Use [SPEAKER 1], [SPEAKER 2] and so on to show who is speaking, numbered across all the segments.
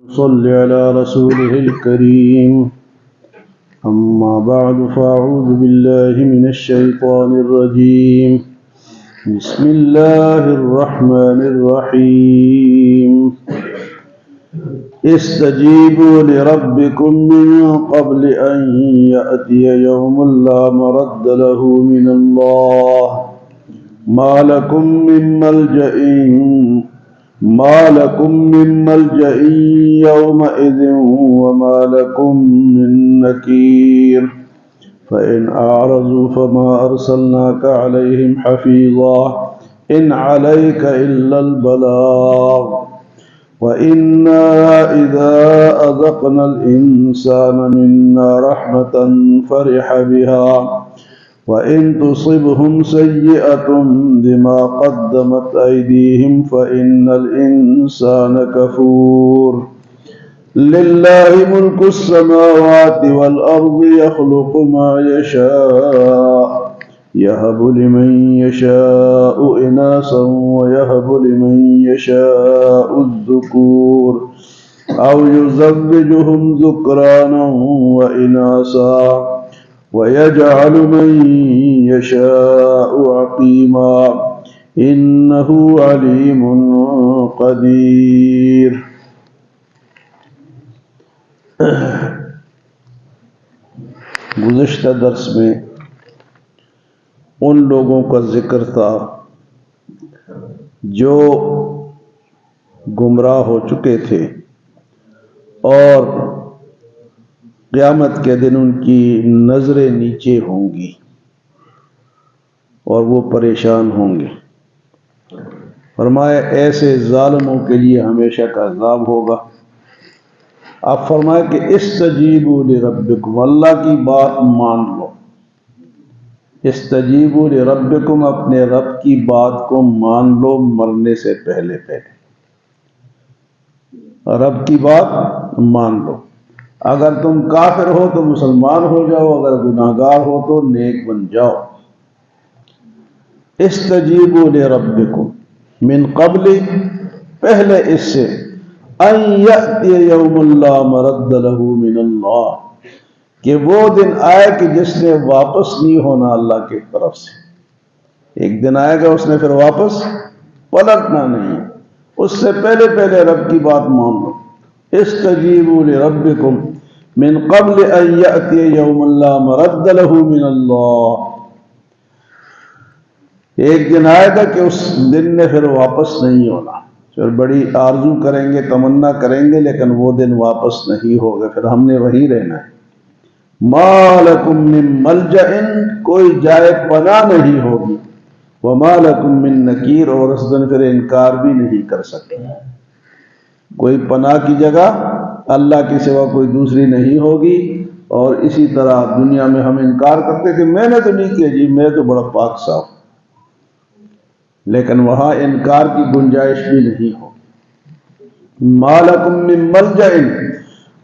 [SPEAKER 1] صل على رسوله الكريم. أما بعد فأعوذ بالله من الشيطان الرجيم. بسم الله الرحمن الرحيم. استجيبوا لربكم من قبل أن يأتي يوم لا مرد له من الله ما لكم من ملجأ يومئذ وما لكم من نكير. فإن أعرضوا فما أرسلناك عليهم حفيظا إن عليك إلا البلاغ وإنا إذا أذقنا الإنسان منا رحمة فرح بها وإن تصبهم سيئة بما قدمت أيديهم فإن الإنسان كفور. لله ملك السماوات والأرض يخلق ما يشاء يهب لمن يشاء إناثا ويهب لمن يشاء الذكور أو يزوجهم ذكرانا وإناثا ويجعل من يشاء عقيما إنه عليم قدیر. گزشتہ درس میں ان لوگوں کا ذکر تھا جو گمراہ ہو چکے تھے اور قیامت کے دن ان کی نظریں نیچے ہوں گی اور وہ پریشان ہوں گے. فرمایا ایسے ظالموں کے لیے ہمیشہ کا عذاب ہوگا. آپ فرمائے کہ استجیبوا لربکم، اللہ کی بات مان لو. استجیبوا لربکم، اپنے رب کی بات کو مان لو مرنے سے پہلے رب کی بات مان لو. اگر تم کافر ہو تو مسلمان ہو جاؤ، اگر گناہگار ہو تو نیک بن جاؤ. استجیبوا لربکم من قبل، پہلے اس سے، ان یأتی یوم لا مرد له من اللہ، کہ وہ دن آئے کہ جس نے واپس نہیں ہونا اللہ کی طرف سے. ایک دن آئے گا اس نے پھر واپس پلٹنا نہیں. اس سے پہلے رب کی بات مان لو. استجیبوا لربکم من قبل ان یأتی یوم لا مرد له من اللہ. ایک دن آئے گا کہ اس دن میں پھر واپس نہیں ہونا. پھر بڑی آرزو کریں گے، تمنا کریں گے، لیکن وہ دن واپس نہیں ہوگا، پھر ہم نے وہی رہنا ہے. ما لکم من ملجأ، کوئی جائے پناہ نہیں ہوگی. وما لکم من نکیر، اور اس دن پھر انکار بھی نہیں کر سکتے. کوئی پناہ کی جگہ اللہ کے سوا کوئی دوسری نہیں ہوگی. اور اسی طرح دنیا میں ہم انکار کرتے کہ میں نے تو نہیں کیا جی، میں تو بڑا پاک صاف، لیکن وہاں انکار کی گنجائش بھی نہیں ہوگی. ما لکم من ملجأ،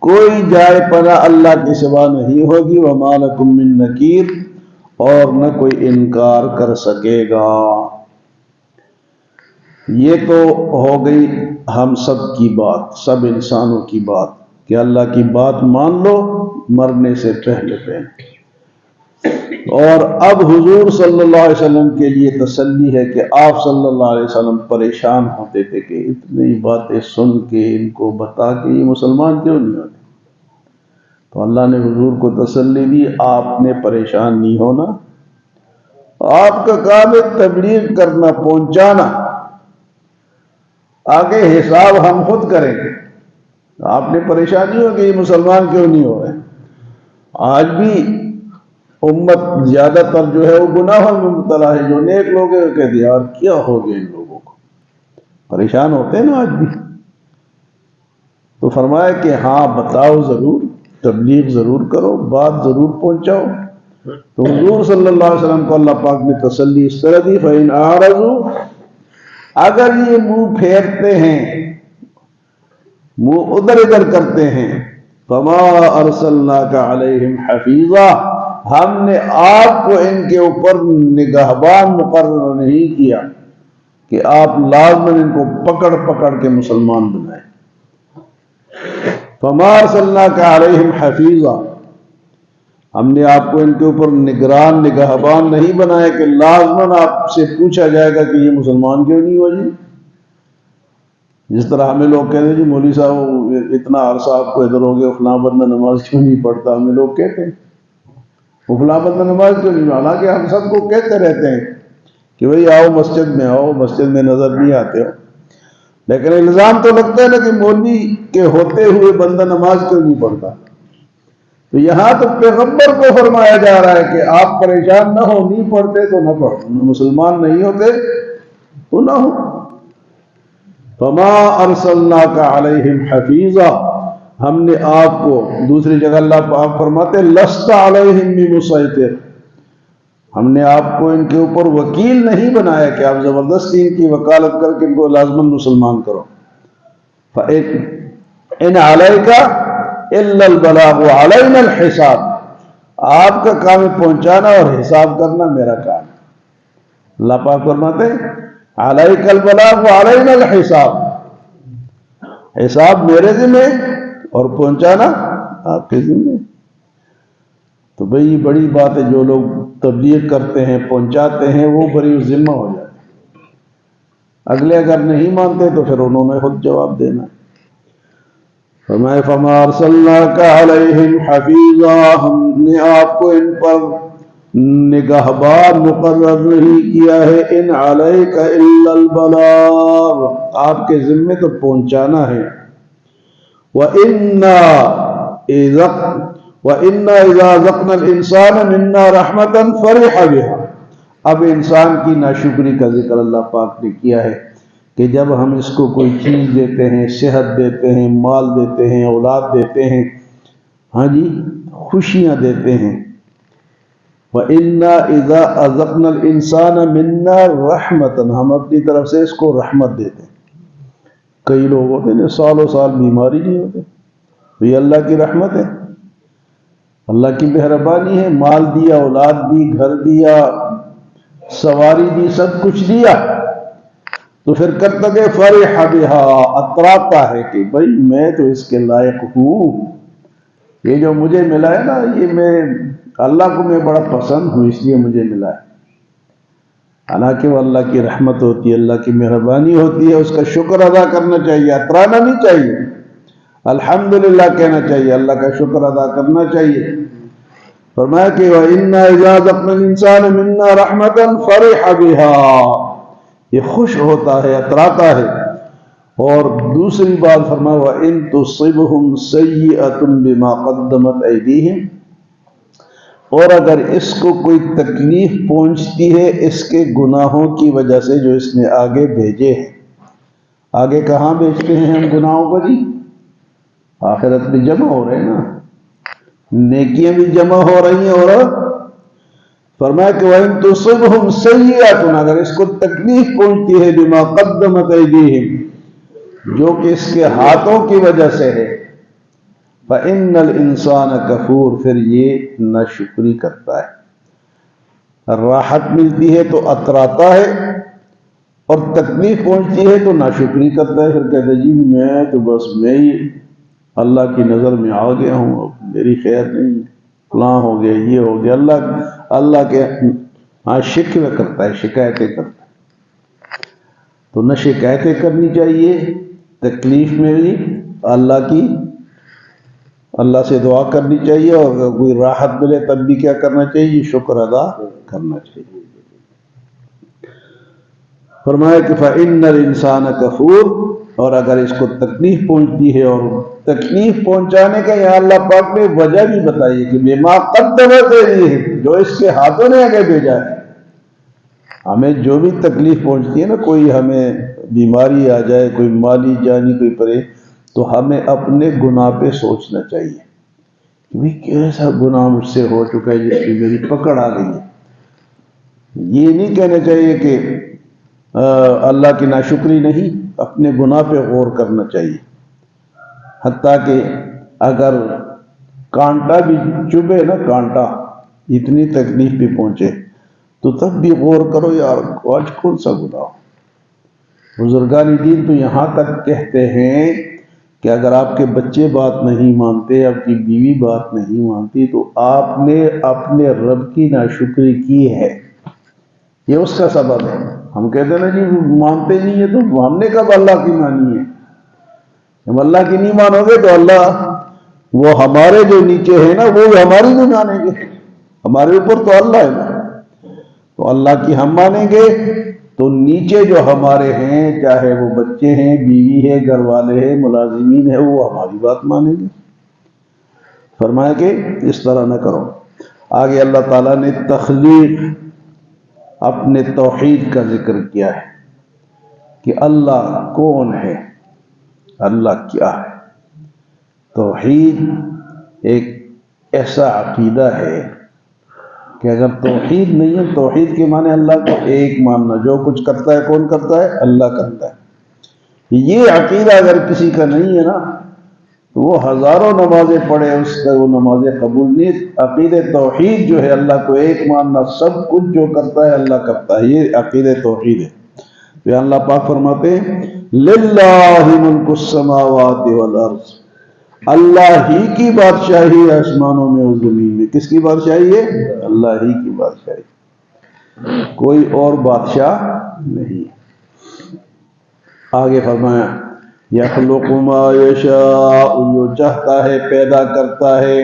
[SPEAKER 1] کوئی جائے پناہ اللہ کے سوا نہیں ہوگی. وما لکم من نکیر، اور نہ کوئی انکار کر سکے گا. یہ تو ہو گئی ہم سب کی بات، سب انسانوں کی بات، کہ اللہ کی بات مان لو مرنے سے پہلے. اور اب حضور صلی اللہ علیہ وسلم کے لیے تسلی ہے کہ آپ صلی اللہ علیہ وسلم پریشان ہوتے تھے کہ اتنی باتیں سن کے، ان کو بتا کے یہ مسلمان کیوں نہیں ہوتے. تو اللہ نے حضور کو تسلی دی، آپ نے پریشان نہیں ہونا. آپ کا کام ہے تبلیغ کرنا، پہنچانا. آگے حساب ہم خود کریں گے. آپ نے پریشان نہیں ہو کہ یہ مسلمان کیوں نہیں ہو رہے. آج بھی امت زیادہ تر جو ہے وہ گناہوں میں مبتلا ہے. جو نیک لوگ ہیں وہ کہتے ہیں یار کیا ہو گیا ان لوگوں کو، پریشان ہوتے ہیں نا آج بھی. تو فرمایا کہ ہاں بتاؤ ضرور، تبلیغ ضرور کرو، بات ضرور پہنچاؤ. تو حضور صلی اللہ علیہ وسلم کو اللہ پاک نے تسلی اس طرح دی، فَإِنْ أَعْرَضُوا، اگر یہ منہ پھیرتے ہیں، منہ ادھر ادھر کرتے ہیں، فَمَا أَرْسَلْنَاكَ عَلَيْهِمْ حَفِيظًا، ہم نے آپ کو ان کے اوپر نگہبان مقرر نہیں کیا کہ آپ لازماً ان کو پکڑ پکڑ کے مسلمان بنائیں. فما ارسلناک علیہم حفیظا، ہم نے آپ کو ان کے اوپر نگران نگہبان نہیں بنایا کہ لازماً آپ سے پوچھا جائے گا کہ یہ مسلمان کیوں نہیں ہوا جی. جس طرح ہمیں لوگ کہتے ہیں جی مولوی صاحب اتنا عرصہ آپ کو ادھر ہو گیا، فلاں بندہ نماز کیوں نہیں پڑھتا. ہمیں لوگ کہتے ہیں وہ فلاں بندہ نماز کیوں نہیں. حالانکہ ہم سب کو کہتے رہتے ہیں کہ بھئی آؤ مسجد میں، آؤ مسجد میں نظر نہیں آتے ہو، لیکن الزام تو لگتا ہے نا کہ مولوی کے ہوتے ہوئے بندہ نماز کیوں نہیں پڑھتا. تو یہاں تو پیغمبر کو فرمایا جا رہا ہے کہ آپ پریشان نہ ہو، نہیں پڑھتے تو نہ پڑھو، مسلمان نہیں ہوتے تو نہ ہو. فما ارسلناک علیہم حفیظا، ہم نے آپ کو، دوسری جگہ اللہ پاک فرماتے لست علیہم بمسیطر، ہم نے آپ کو ان کے اوپر وکیل نہیں بنایا کہ آپ زبردستی ان کی وکالت کر کے ان کو لازماً مسلمان کرو. فَإِنْ عَلَيْكَ إِلَّا الْبَلَاغُ وَعَلَيْنَا الْحِسَابُ، آپ کا کام پہنچانا اور حساب کرنا میرا کام. اللہ پاک فرماتے عَلَيْكَ الْبَلَاغُ وَعَلَيْنَا الْحِسَابُ، حساب میرے ذمہ اور پہنچانا آپ کے ذمہ. تو بھئی یہ بڑی بات ہے، جو لوگ تبلیغ کرتے ہیں پہنچاتے ہیں وہ بڑی ذمہ ہو جاتے ہیں. اگلے اگر نہیں مانتے تو پھر انہوں نے خود جواب دینا. فرمائے فما ارسلناک علیہم حفیظا، ہم نے آپ کو ان پر نگہبان مقرر نہیں کیا ہے. ان علیک الا البلاغ، آپ کے ذمہ تو پہنچانا ہے. وَإِنَّا إِذَا ذَقْنَا الْإِنسَانَ مِنَّا رَحْمَةً فَرِحَ بِهَا. اب انسان کی ناشکری کا ذکر اللہ پاک نے کیا ہے کہ جب ہم اس کو کوئی چیز دیتے ہیں، صحت دیتے ہیں، مال دیتے ہیں، اولاد دیتے ہیں، ہاں جی خوشیاں دیتے ہیں. وَإِنَّا إِذَا أَذَقْنَا الْإِنسَانَ مِنَّا رَحْمَةً، ہم اپنی طرف سے اس کو رحمت دیتے ہیں. کئی لوگ ہوتے ہیں سالوں سال بیماری نہیں ہوتے، تو یہ اللہ کی رحمت ہے، اللہ کی مہربانی ہے. مال دیا، اولاد دی، گھر دیا، سواری دی، سب کچھ دیا، تو پھر کب تک فرح بہا، اتراتا ہے کہ بھائی میں تو اس کے لائق ہوں، یہ جو مجھے ملا ہے نا، یہ میں اللہ کو میں بڑا پسند ہوں اس لیے مجھے ملا ہے. حالانکہ وہ اللہ کی رحمت ہوتی ہے، اللہ کی مہربانی ہوتی ہے، اس کا شکر ادا کرنا چاہیے، اترانا نہیں چاہیے، الحمدللہ کہنا چاہیے، اللہ کا شکر ادا کرنا چاہیے. فرمایا کہ وَإِنَّا إِذَا ذَقْنَا الْإِنسَانَ مِنَّا رَحْمَةً فَرِحَ بِهَا، یہ خوش ہوتا ہے، اتراتا ہے. اور دوسری بات فرمایا وَإِن تُصِبْهُمْ سَيِّئَةٌ بِمَا قَدَّمَتْ أَيْدِيهِمْ، اور اگر اس کو کوئی تکلیف پہنچتی ہے اس کے گناہوں کی وجہ سے جو اس نے آگے بھیجے ہیں. آگے کہاں بھیجتے ہیں ہم گناہوں کو جی؟ آخرت میں جمع ہو رہے ہیں نا، نیکیاں بھی جمع ہو رہی ہیں. اور فرمایا کہ وَإِن تُصِبْهُمْ سَيِّئَةٌ، اگر اس کو تکلیف پہنچتی ہے بِمَا قَدَّمَتْ أَيْدِيهِمْ، جو کہ اس کے ہاتھوں کی وجہ سے ہے، فَإِنَّ الْإِنسَانَ كَفُورٌ، پھر یہ ناشکری کرتا ہے. راحت ملتی ہے تو اتراتا ہے، اور تکلیف پہنچتی ہے تو ناشکری کرتا ہے. پھر کہتا ہے جی میں تو بس میں ہی اللہ کی نظر میں آ گیا ہوں، اب میری خیر نہیں، فلاں ہو گیا، یہ ہو گیا. اللہ کے ہاں شکوہ کرتا ہے، شکایتیں کرتا ہے. تو نہ شکایتیں کرنی چاہیے تکلیف میں بھی، اللہ سے دعا کرنی چاہیے، اور اگر کوئی راحت ملے تب بھی کیا کرنا چاہیے؟ شکر ادا کرنا چاہیے. فرمایا کہ فَإِنَّ الْإِنسَانَ كَفُورٌ، اور اگر اس کو تکلیف پہنچتی ہے، اور تکلیف پہنچانے کا یہاں اللہ پاک نے وجہ بھی بتائی کہ بِمَا قَدَّمَتْ أَيْدِيهِمْ، جو اس کے ہاتھوں نے آگے بھیجا ہے. ہمیں جو بھی تکلیف پہنچتی ہے نا، کوئی ہمیں بیماری آ جائے، کوئی مالی جانی کوئی پرے، تو ہمیں اپنے گناہ پہ سوچنا چاہیے کہ بھئی کیسا گناہ مجھ سے ہو چکا ہے جس پہ میری پکڑ آ گئی ہے. یہ نہیں کہنا چاہیے کہ اللہ کی ناشکری نہیں، اپنے گناہ پہ غور کرنا چاہیے. حتیٰ کہ اگر کانٹا بھی چبھے نا، کانٹا اتنی تکلیف بھی پہنچے، تو تب بھی غور کرو یار آج کون سا گناہ. بزرگان دین تو یہاں تک کہتے ہیں کہ اگر آپ کے بچے بات نہیں مانتے، آپ کی بیوی بات نہیں مانتی، تو آپ نے اپنے رب کی ناشکری کی ہے، یہ اس کا سبب ہے۔ ہم کہتے ہیں نا جی مانتے نہیں ہے، تو ہم نے کب اللہ کی مانی ہے؟ جب اللہ کی نہیں مانو گے تو اللہ وہ ہمارے جو نیچے ہیں نا وہ ہماری نہیں مانیں گے، ہمارے اوپر تو اللہ ہے نا، تو اللہ کی ہم مانیں گے تو نیچے جو ہمارے ہیں، چاہے وہ بچے ہیں، بیوی ہے، گھر والے ہیں، ملازمین ہیں، وہ ہماری بات مانیں گے۔ فرمایا کہ اس طرح نہ کرو۔ آگے اللہ تعالیٰ نے تخلیق، اپنے توحید کا ذکر کیا ہے کہ اللہ کون ہے، اللہ کیا ہے۔ توحید ایک ایسا عقیدہ ہے کہ اگر توحید نہیں ہے، توحید کے معنی اللہ کو ایک ماننا، جو کچھ کرتا ہے کون کرتا ہے؟ اللہ کرتا ہے۔ یہ عقیدہ اگر کسی کا نہیں ہے نا تو وہ ہزاروں نمازیں پڑھے، اس کا وہ نمازیں قبول نہیں۔ عقید توحید جو ہے اللہ کو ایک ماننا، سب کچھ جو کرتا ہے اللہ کرتا ہے، یہ عقید توحید ہے۔ تو اللہ پاک فرماتے ہیں للہ ملک السماوات والارض، اللہ ہی کی بادشاہی ہے آسمانوں میں اور زمین میں۔ کس کی بادشاہی ہے؟ اللہ ہی کی بادشاہی، کوئی اور بادشاہ نہیں۔ آگے فرمایا یخلق ما یشاء، جو چاہتا ہے پیدا کرتا ہے۔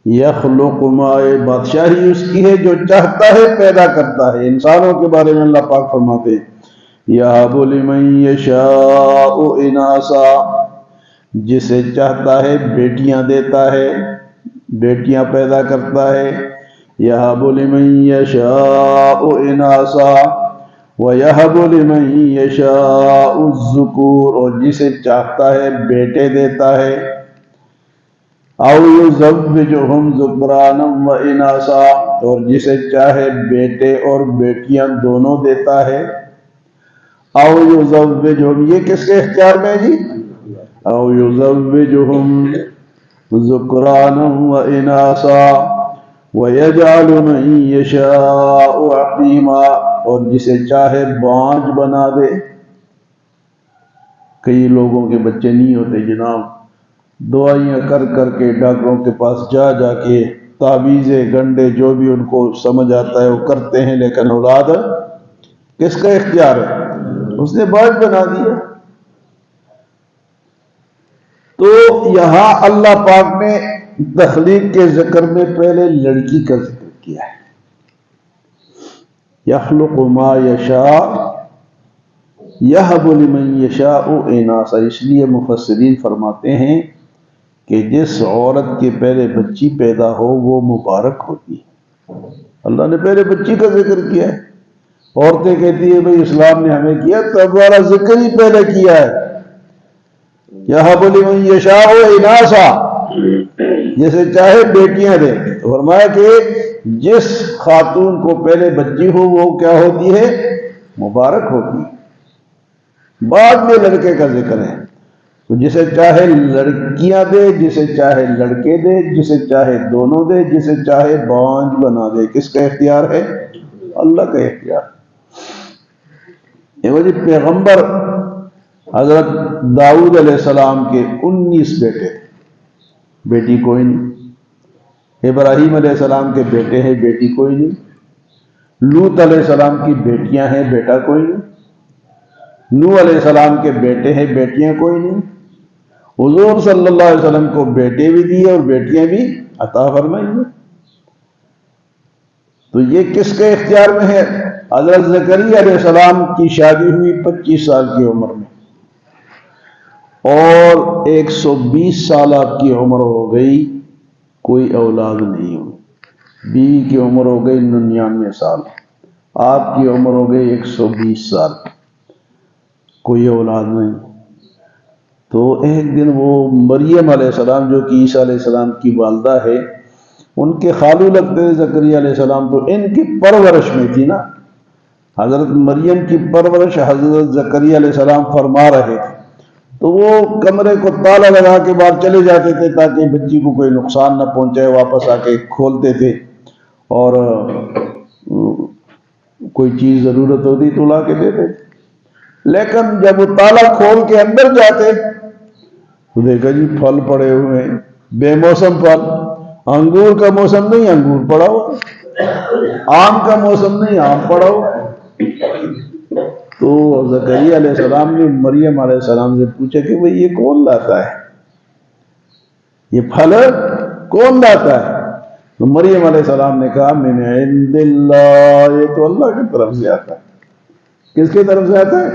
[SPEAKER 1] یخلق ما، بادشاہی اس کی ہے جو چاہتا ہے پیدا کرتا ہے۔ انسانوں کے بارے میں اللہ پاک فرماتے ہیں یہب لمن یشاء اناسا، جسے چاہتا ہے بیٹیاں دیتا ہے، بیٹیاں پیدا کرتا ہے۔ یہب لمن یشاء اناسا وَيَهَبُ لِمَن يَشَاءُ الذُّكُورَ، اور جسے چاہتا ہے بیٹے دیتا ہے۔ أَوْ يُزَوِّجُهُمْ ذُكْرَانًا وَإِنَاثًا، اور جسے چاہے بیٹے اور بیٹیاں دونوں دیتا ہے۔ أَوْ يُزَوِّجُهُمْ، یہ کس کے اختیار میں جی؟ أَوْ يُزَوِّجُهُمْ ذُكْرَانًا وَإِنَاثًا وَيَجْعَلُ مَن يَشَاءُ عَقِيمًا، اور جسے چاہے بانجھ بنا دے۔ کئی لوگوں کے بچے نہیں ہوتے جناب، دعائیاں کر کر کے ڈاکٹروں کے پاس جا جا کے تعویذیں گنڈے جو بھی ان کو سمجھ آتا ہے وہ کرتے ہیں، لیکن اولاد کس کا اختیار ہے؟ اس نے بانجھ بنا دیا۔ تو یہاں اللہ پاک نے تخلیق کے ذکر میں پہلے لڑکی کا ذکر کیا ہے۔ یخلق ما یشاء یہب لمن یشاء اناسا، اس لیے مفسرین فرماتے ہیں کہ جس عورت کے پہلے بچی پیدا ہو وہ مبارک ہوتی ہے۔ اللہ نے پہلے بچی کا ذکر کیا ہے۔ عورتیں کہتی ہیں بھئی اسلام نے ہمیں کیا، تو ہمارا ذکر ہی پہلے کیا ہے۔ یہب لمن یشاء اناسا، جسے چاہے بیٹیاں دے۔ تو فرمایا کہ جس خاتون کو پہلے بچی ہو وہ کیا ہوتی ہے؟ مبارک ہوتی ہے۔ بعد میں لڑکے کا ذکر ہے۔ تو جسے چاہے لڑکیاں دے، جسے چاہے لڑکے دے، جسے چاہے دونوں دے، جسے چاہے بانجھ بنا دے۔ کس کا اختیار ہے؟ اللہ کا اختیار۔ جی پیغمبر حضرت داؤد علیہ السلام کے 19 بیٹے تھے، بیٹی کوئی نہیں۔ ابراہیم علیہ السلام کے بیٹے ہیں، بیٹی کوئی نہیں۔ لوط علیہ السلام کی بیٹیاں ہیں، بیٹا کوئی نہیں۔ نوح علیہ السلام کے بیٹے ہیں، بیٹیاں کوئی نہیں۔ حضور صلی اللہ علیہ وسلم کو بیٹے بھی دیے اور بیٹیاں بھی عطا فرمائی ہیں۔ تو یہ کس کے اختیار میں ہے؟ حضرت زکریا علیہ السلام کی شادی ہوئی 25 سال کی عمر میں، اور 120 سال آپ کی عمر ہو گئی، کوئی اولاد نہیں ہوئی۔ بیوی کی عمر ہو گئی 99 سال، آپ کی عمر ہو گئی 120 سال، کوئی اولاد نہیں۔ تو ایک دن وہ مریم علیہ السلام جو کہ عیسیٰ علیہ السلام کی والدہ ہے، ان کے خالو لگتے تھے زکریا علیہ السلام، تو ان کی پرورش میں تھی نا، حضرت مریم کی پرورش حضرت زکریا علیہ السلام فرما رہے تھے۔ تو وہ کمرے کو تالا لگا کے باہر چلے جاتے تھے تاکہ بچی کو کوئی نقصان نہ پہنچائے، واپس آ کے کھولتے تھے، اور کوئی چیز ضرورت ہوتی تو لا کے دیتے تھے۔ لیکن جب وہ تالا کھول کے اندر جاتے تو دیکھا جی پھل پڑے ہوئے ہیں، بے موسم پھل، انگور کا موسم نہیں انگور پڑا ہوا، آم کا موسم نہیں آم پڑا ہوا۔ تو زکریا علیہ السلام نے مریم علیہ السلام سے پوچھا کہ بھئی یہ کون لاتا ہے، یہ پھل کون لاتا ہے؟ تو مریم علیہ السلام نے کہا من عند اللہ، یہ تو اللہ کی طرف سے آتا ہے۔ کس کی طرف سے آتا ہے؟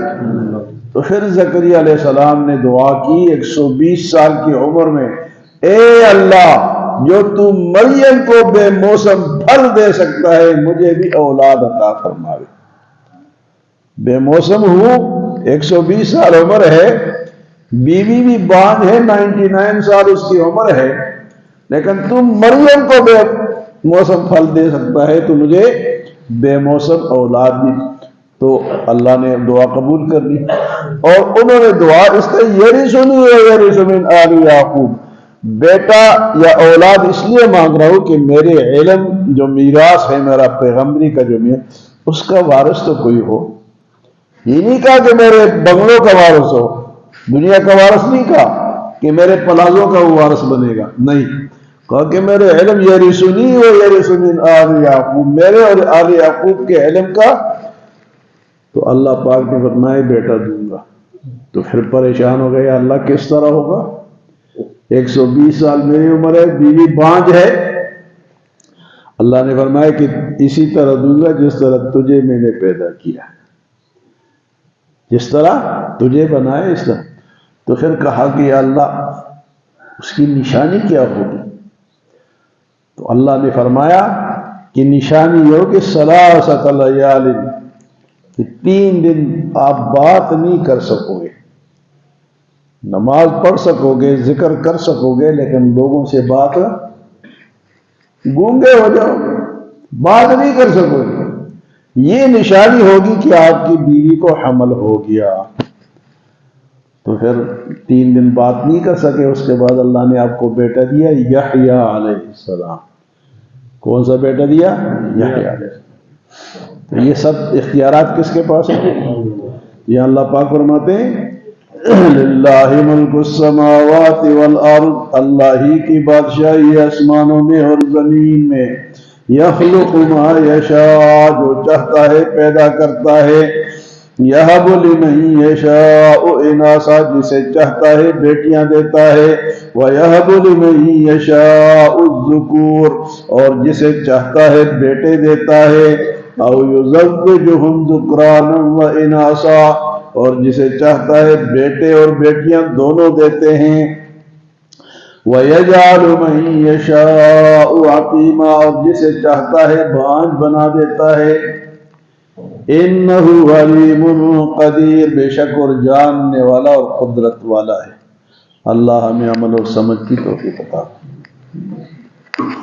[SPEAKER 1] تو پھر زکریا علیہ السلام نے دعا کی 120 سال کی عمر میں، اے اللہ جو تو مریم کو بے موسم پھل دے سکتا ہے، مجھے بھی اولاد عطا فرما دے۔ بے موسم ہوں، 120 سال عمر ہے، بیوی بھی بانجھ ہے، 99 سال اس کی عمر ہے، لیکن تم مریم کو بے موسم پھل دے سکتا ہے تو مجھے بے موسم اولاد دی۔ تو اللہ نے دعا قبول کر لی، اور انہوں نے دعا اس طرح یرثنی ویرث من آل یعقوب، بیٹا یا اولاد اس لیے مانگ رہا ہوں کہ میرے علم جو میراث ہے، میرا پیغمبری کا جو میراث، اس کا وارث تو کوئی ہو۔ یہ نہیں کہا کہ میرے بنگلوں کا وارث ہو، دنیا کا وارث نہیں کہا کہ میرے پلازوں کا وہ وارث بنے گا، نہیں، کہا کہ میرے علم یرثنی ویرث من آل یعقوب، میرے اور آل یعقوب کے علم کا۔ تو اللہ پاک نے فرمایا بیٹا دوں گا۔ تو پھر پریشان ہو گئے، اللہ کس طرح ہوگا؟ 120 سال میری عمر ہے، بیوی بانجھ ہے۔ اللہ نے فرمایا کہ اسی طرح دوں گا جس طرح تجھے میں نے پیدا کیا، جس طرح تجھے بنائے اس طرح۔ تو پھر کہا کہ یا اللہ اس کی نشانی کیا ہوگی؟ تو اللہ نے فرمایا کہ نشانی یہ ہو کہ ثلاثۃ لیال، کہ 3 دن آپ بات نہیں کر سکو گے، نماز پڑھ سکو گے، ذکر کر سکو گے، لیکن لوگوں سے بات گونگے ہو جاؤ گے، بات نہیں کر سکو گے۔ یہ نشانی ہوگی کہ آپ کی بیوی کو حمل ہو گیا۔ تو پھر 3 دن بات نہیں کر سکے، اس کے بعد اللہ نے آپ کو بیٹا دیا یحییٰ علیہ السلام۔ کون سا بیٹا دیا؟ یحییٰ علیہ السلام۔ تو یہ سب اختیارات کس کے پاس ہیں؟ یہ اللہ پاک فرماتے ہیں للہ ملک السماوات والارض، اللہ ہی کی بادشاہی ہے آسمانوں میں اور زمین میں، یخلق ما یشاء، جو چاہتا ہے پیدا کرتا ہے، یہب لمن یشاء اناثا، جسے چاہتا ہے بیٹیاں دیتا ہے، ویہب لمن یشاء الذکور، اور جسے چاہتا ہے بیٹے دیتا ہے، او یزوجہم ذکرانا واناثا، اور جسے چاہتا ہے بیٹے اور بیٹیاں دونوں دیتے ہیں، وَيَجْعَلُ مَن يَشَاءُ عَقِيمًا، اور جسے چاہتا ہے بانجھ بنا دیتا ہے۔ إِنَّهُ عَلِيمٌ قَدِيرٌ، بے شک اور جاننے والا اور قدرت والا ہے۔ اللہ ہمیں عمل اور سمجھ کی توفیق عطا فرمائے۔